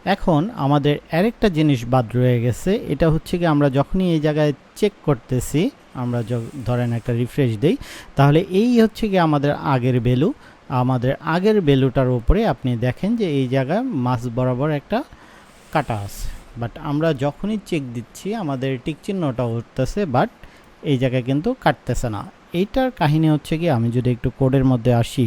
এখন আমাদের আরেকটা জিনিস বাদ রয়ে গেছে, এটা হচ্ছে কি আমরা যখনই এই জায়গায় চেক করতেছি, আমরা ধরেন একটা রিফ্রেশ দেই, তাহলে এই হচ্ছে কি আমাদের আগের ভ্যালু। আমাদের আগের ভ্যালুটার উপরে আপনি দেখেন যে এই জায়গায় মাছ বরাবর একটা কাটা আছে, বাট আমরা যখনই চেক দিচ্ছি আমাদের টিক চিহ্নটা উঠতেছে, বাট এই জায়গায় কিন্তু কাটতেছে না। এইটার কাহিনী হচ্ছে কি, আমি যদি একটু কোডের মধ্যে আসি,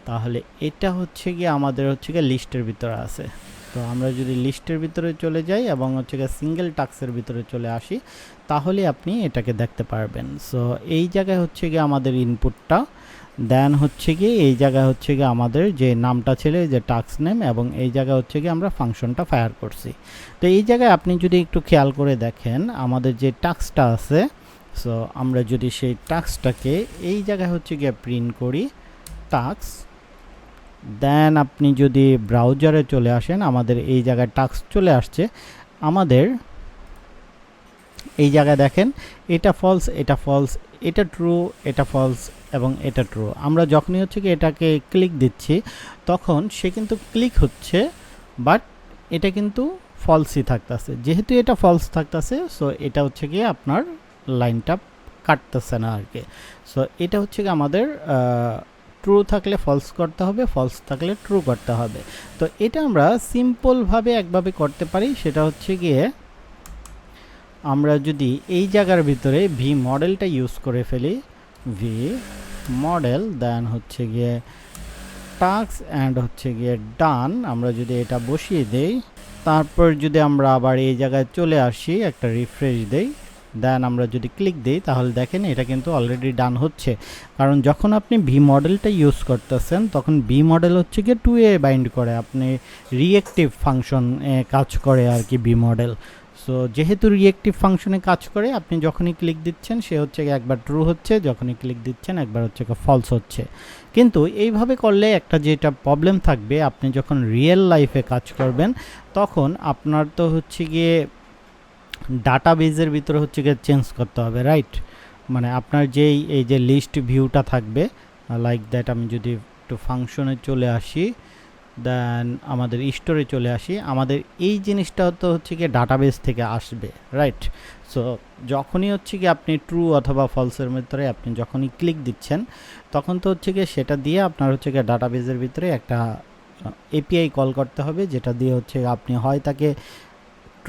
তাহলে এটা হচ্ছে কি আমাদের হচ্ছে কি লিস্টের ভিতরে আছে। তো আমরা যদি লিস্টের ভিতরে চলে যাই এবং হচ্ছে গিয়ে সিঙ্গেল টাস্কের ভিতরে চলে আসি, তাহলে আপনি এটাকে দেখতে পারবেন। সো এই জায়গায় হচ্ছে গিয়ে আমাদের ইনপুটটা, দেন হচ্ছে কি এই জায়গায় হচ্ছে গিয়ে আমাদের যে নামটা ছিল, যে টাস্ক নেম, এবং এই জায়গায় হচ্ছে গিয়ে আমরা ফাংশনটা ফায়ার করছি। তো এই জায়গায় আপনি যদি একটু খেয়াল করে দেখেন আমাদের যে টাস্কটা আছে, সো আমরা যদি সেই টাস্কটাকে এই জায়গায় হচ্ছে গিয়ে প্রিন্ট করি টাস্ক, দেন আপনি যদি ব্রাউজারে চলে আসেন, আমাদের এই জায়গায় টাস্ক চলে আসছে। আমাদের এই জায়গায় দেখেন এটা ফলস, এটা ফলস, এটা ট্রু, এটা ফলস এবং এটা ট্রু। আমরা যখনই হচ্ছে কি এটাকে ক্লিক দিচ্ছি, তখন সে কিন্তু ক্লিক হচ্ছে, বাট এটা কিন্তু ফলসই থাকতেছে। যেহেতু এটা ফলস থাকতেছে, সো এটা হচ্ছে কি আপনার লাইনটা কাটতেছে না আর কি। সো এটা হচ্ছে কি আমাদের ট্রু থাকলে ফলস করতে হবে, ফলস থাকলে ট্রু করতে হবে। তো এটা আমরা সিম্পলভাবে একভাবে করতে পারি, সেটা হচ্ছে গিয়ে আমরা যদি এই জায়গার ভিতরে ভি মডেলটা ইউজ করে ফেলি, ভি মডেল, দেন হচ্ছে গিয়ে টাস্ক অ্যান্ড হচ্ছে গিয়ে ডান, আমরা যদি এটা বসিয়ে দেই, তারপর যদি আমরা আবার এই জায়গায় চলে আসি, একটা রিফ্রেশ দেই, দেন আমরা যদি ক্লিক দিই, তাহলে দেখেন এটা কিন্তু অলরেডি ডান হচ্ছে। কারণ যখন আপনি ভি মডেলটা ইউজ করতেছেন, তখন ভি মডেল হচ্ছে গিয়ে 2A বাইন্ড করে, আপনি রিয়েক্টিভ ফাংশন কাজ করে আর কি ভি মডেল। সো যেহেতু রিয়েক্টিভ ফাংশনে কাজ করে, আপনি যখনই ক্লিক দিচ্ছেন সে হচ্ছে একবার ট্রু হচ্ছে, যখনই ক্লিক দিচ্ছেন একবার হচ্ছে ফলস হচ্ছে। কিন্তু এইভাবে করলে একটা যেটা প্রবলেম থাকবে, আপনি যখন রিয়েল লাইফে কাজ করবেন, তখন আপনার তো হচ্ছে গিয়ে ডাটাবেজের ভিতরে হচ্ছে গিয়ে চেঞ্জ করতে হবে, রাইট? মানে আপনার যেই এই যে লিস্ট ভিউটা থাকবে লাইক দ্যাট, আমি যদি একটু ফাংশনে চলে আসি, দেন আমাদের স্টোরে চলে আসি, আমাদের এই জিনিসটা তো হচ্ছে গিয়ে ডাটাবেস থেকে আসবে, রাইট? সো যখনই হচ্ছে গিয়ে আপনি ট্রু অথবা ফলসের ভিতরে আপনি যখনই ক্লিক দিচ্ছেন, তখন তো হচ্ছে গিয়ে সেটা দিয়ে আপনার হচ্ছে গিয়ে ডাটাবেসের ভিতরে একটা এপিআই কল করতে হবে, যেটা দিয়ে হচ্ছে আপনি হয় তাকে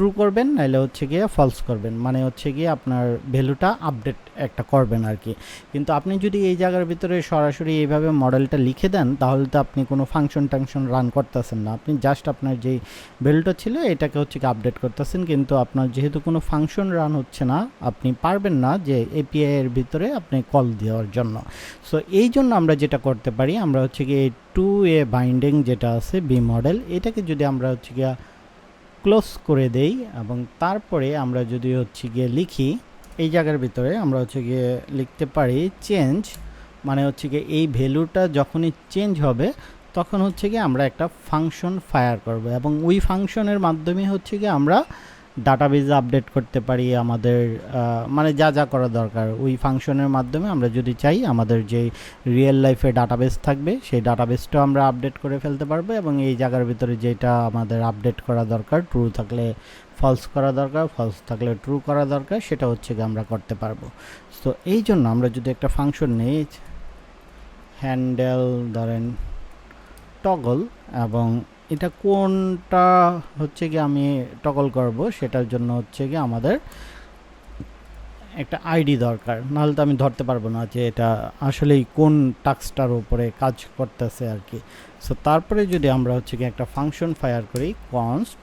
ট্রু করবেন, নাহলে হচ্ছে গিয়ে ফলস করবেন, মানে হচ্ছে গিয়ে আপনার ভ্যালুটা আপডেট একটা করবেন আর কি। কিন্তু আপনি যদি এই জায়গার ভিতরে সরাসরি এইভাবে মডেলটা লিখে দেন, তাহলে তো আপনি কোনো ফাংশন টাংশন রান করতেছেন না, আপনি জাস্ট আপনার যেই ভ্যালুটা ছিল এটাকে হচ্ছে কি আপডেট করতেছেন, কিন্তু আপনার যেহেতু কোনো ফাংশন রান হচ্ছে না, আপনি পারবেন না যে এপিআই এর ভিতরে আপনি কল দেওয়ার জন্য। সো এই জন্য আমরা যেটা করতে পারি, আমরা হচ্ছে গিয়ে এই 2A বাইন্ডিং যেটা আছে বি মডেল, এটাকে যদি আমরা হচ্ছে গিয়ে ক্লোজ করে দেই, এবং তারপরে আমরা যদি হচ্ছে গিয়ে লিখি এই জায়গার ভিতরে, আমরা হচ্ছে গিয়ে লিখতে পারি চেঞ্জ, মানে হচ্ছে গিয়ে এই ভ্যালুটা যখনই চেঞ্জ হবে, তখন হচ্ছে গিয়ে আমরা একটা ফাংশন ফায়ার করব, এবং ওই ফাংশনের মাধ্যমে হচ্ছে গিয়ে আমরা ডাটাবেজ আপডেট করতে পারি আমাদের, মানে যা যা করা দরকার ওই ফাংশনের মাধ্যমে। আমরা যদি চাই আমাদের যে রিয়েল লাইফে ডাটাবেস থাকবে, সেই ডাটাবেসটাও আমরা আপডেট করে ফেলতে পারবো, এবং এই জায়গার ভিতরে যেটা আমাদের আপডেট করা দরকার, ট্রু থাকলে ফলস করা দরকার, ফলস থাকলে ট্রু করা দরকার, সেটা হচ্ছে গিয়ে আমরা করতে পারবো। তো এই জন্য আমরা যদি একটা ফাংশন নেই, হ্যান্ডেল ধরেন টগল, এবং এটা কোনটা হচ্ছে কি আমি টগল করব, সেটার জন্য হচ্ছে কি আমাদের একটা আইডি দরকার, নাহলে তো আমি ধরতে পারবো না যে এটা আসলেই কোন টাস্কটার উপরে কাজ করতেছে আর কি। সো তারপরে যদি আমরা হচ্ছে কি একটা ফাংশন ফায়ার করি কনস্ট,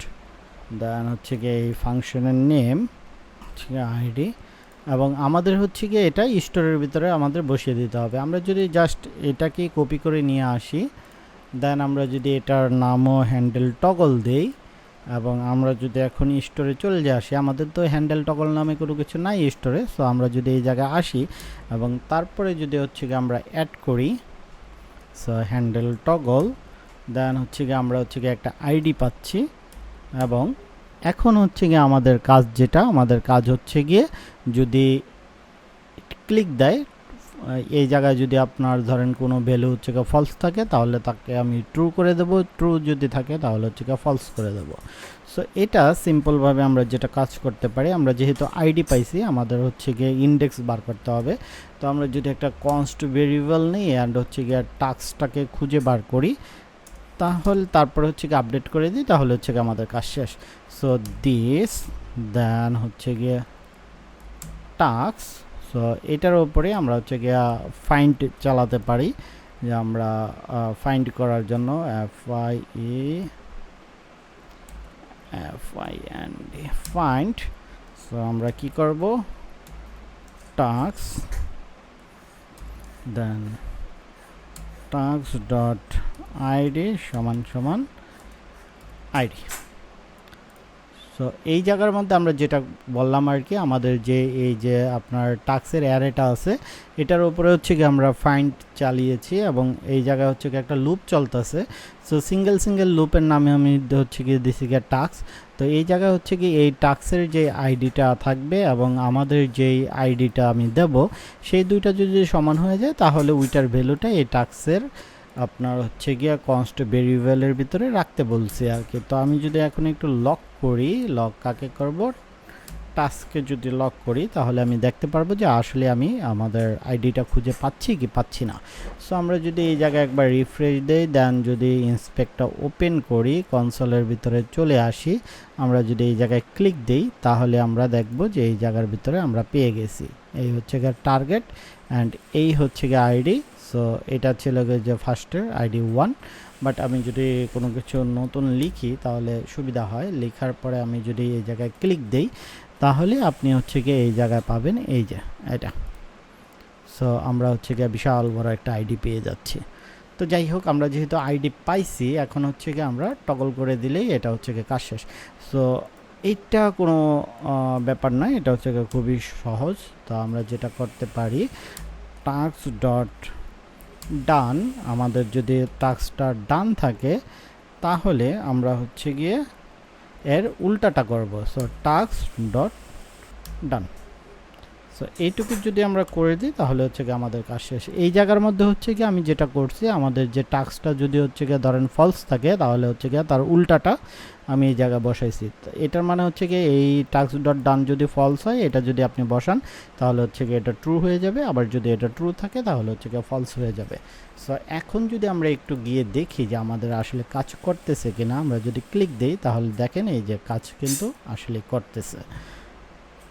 দেন হচ্ছে কি এই ফাংশনের নেম হচ্ছে কি আইডি, এবং আমাদের হচ্ছে কি এটা স্টোরের ভিতরে আমাদের বসিয়ে দিতে হবে। আমরা যদি জাস্ট এটাকে কপি করে নিয়ে আসি, দেন আমরা যদি এটার নামও হ্যান্ডেল টগল দেই, এবং আমরা যদি এখন স্টোরে চলে যাই আসি, আমাদের তো হ্যান্ডেল টগল নামে কোনো কিছু নাই স্টোরে। সো আমরা যদি এই জায়গায় আসি এবং তারপরে যদি হচ্ছে গিয়ে আমরা অ্যাড করি, সো হ্যান্ডেল টগল, দেন হচ্ছে গিয়ে আমরা হচ্ছে গিয়ে একটা আইডি পাচ্ছি, এবং এখন হচ্ছে গিয়ে আমাদের কাজ, যেটা আমাদের কাজ হচ্ছে গিয়ে যদি ক্লিক দেয় এই জায়গায় যদি আপনার ধরেন কোনো ভ্যালু হচ্ছে গিয়ে ফলস থাকে তাহলে তাকে আমি ট্রু করে দেব, ট্রু যদি থাকে তাহলে হচ্ছে গিয়ে ফলস করে দেব। সো এটা সিম্পলভাবে আমরা যেটা কাজ করতে পারি, আমরা যেহেতু আইডি পাইছি আমাদের হচ্ছে গিয়ে ইন্ডেক্স বার করতে হবে। তো আমরা যদি একটা কনস্ট ভেরিয়েবল নিই অ্যান্ড হচ্ছে গিয়ে টাস্কটাকে খুঁজে বার করি, তাহলে তারপরে হচ্ছে গিয়ে আপডেট করে দিই, তাহলে হচ্ছে গিয়ে আমাদের কাজ শেষ। সো দিস দেন হচ্ছে গিয়ে টাস্ক। সো এটার উপরে আমরা হচ্ছে গিয়ে ফাইন্ড চালাতে পারি, যে আমরা ফাইন্ড করার জন্য ফাইন্ড। সো আমরা কি করব, টাস্ক দেন টাস্ক ডট আইডি সমান সমান আইডি। সো এই জায়গার মধ্যে আমরা যেটা বললাম আর কি, আমাদের যে এই যে আপনার টাস্কের অ্যারেটা আছে এটার উপরে হচ্ছে কি আমরা ফাইন্ড চালিয়েছি এবং এই জায়গায় হচ্ছে কি একটা লুপ চলতেছে। সো সিঙ্গেল লুপের নামে আমি হচ্ছে কি দিছি গিয়ে টাস্ক। তো এই জায়গায় হচ্ছে কি এই টাস্কের যে আইডিটা থাকবে এবং আমাদের যেই আইডিটা আমি দেব সেই দুইটা যদি সমান হয়ে যায় তাহলে ওইটার ভ্যালুটা এই টাস্কের আপনার হচ্ছে গিয়া কনস্ট ভেরিয়েবলের ভিতরে রাখতে বলছি আর কি। তো আমি যদি এখন একটু লক করি, লক কাকে করব, টাস্কে যদি লক করি তাহলে আমি দেখতে পারবো যে আসলে আমি আমাদের আইডিটা খুঁজে পাচ্ছি কি পাচ্ছি না। সো আমরা যদি এই জায়গায় একবার রিফ্রেশ দেই, দেন যদি ইন্সপেক্টর ওপেন করি, কনসোলের ভিতরে চলে আসি, আমরা যদি এই জায়গায় ক্লিক দেই তাহলে আমরা দেখব যে এই জায়গার ভিতরে আমরা পেয়ে গেছি। এই হচ্ছে গিয়ে টার্গেট অ্যান্ড এই হচ্ছে গিয়ে আইডি। সো এটা ছিল যে ফার্স্টের আইডি 1, বাট আমি যদি কোনো কিছু নতুন লিখি তাহলে সুবিধা হয়। লেখার পরে আমি যদি এই জায়গায় ক্লিক দেই তাহলে আপনি হচ্ছে গিয়ে এই জায়গায় পাবেন এই যে এটা। সো আমরা হচ্ছে গিয়ে বিশাল বড় একটা আইডি পেয়ে যাচ্ছি। তো যাই হোক, আমরা যেহেতু আইডি পাইছি এখন হচ্ছে গিয়ে আমরা টগল করে দিলেই এটা হচ্ছে গিয়ে কাজ শেষ। সো এইটা কোনো ব্যাপার নয়, এটা হচ্ছে গিয়ে খুবই সহজ। তো আমরা যেটা করতে পারি, টাস্ক ডট ডান, আমাদের যদি টাস্কটা ডান থাকে তাহলে আমরা হচ্ছে গিয়ে এর উল্টাটা করব। সো টাস্ক ডট ডান। সো এইটুকু যদি আমরা করে দিই তাহলে হচ্ছে গিয়ে আমাদের কাজ শেষ। এই জায়গার মধ্যে হচ্ছে গিয়ে আমি যেটা করছি, আমাদের যে টাস্কটা যদি হচ্ছে গিয়ে ধরেন ফলস থাকে তাহলে হচ্ছে গিয়ে তার উল্টাটা আমি এই জায়গায় বসাইছি। এটার মানে হচ্ছে গিয়ে এই টাস্ক ডট ডান যদি ফলস হয় এটা যদি আপনি বসান তাহলে হচ্ছে গিয়ে এটা ট্রু হয়ে যাবে, আবার যদি এটা ট্রু থাকে তাহলে হচ্ছে গিয়ে ফলস হয়ে যাবে। সো এখন যদি আমরা একটু গিয়ে দেখি যে আমাদের আসলে কাজ করতেছে কিনা, আমরা যদি ক্লিক দেই তাহলে দেখেন এই যে কাজ কিন্তু আসলে করতেছে।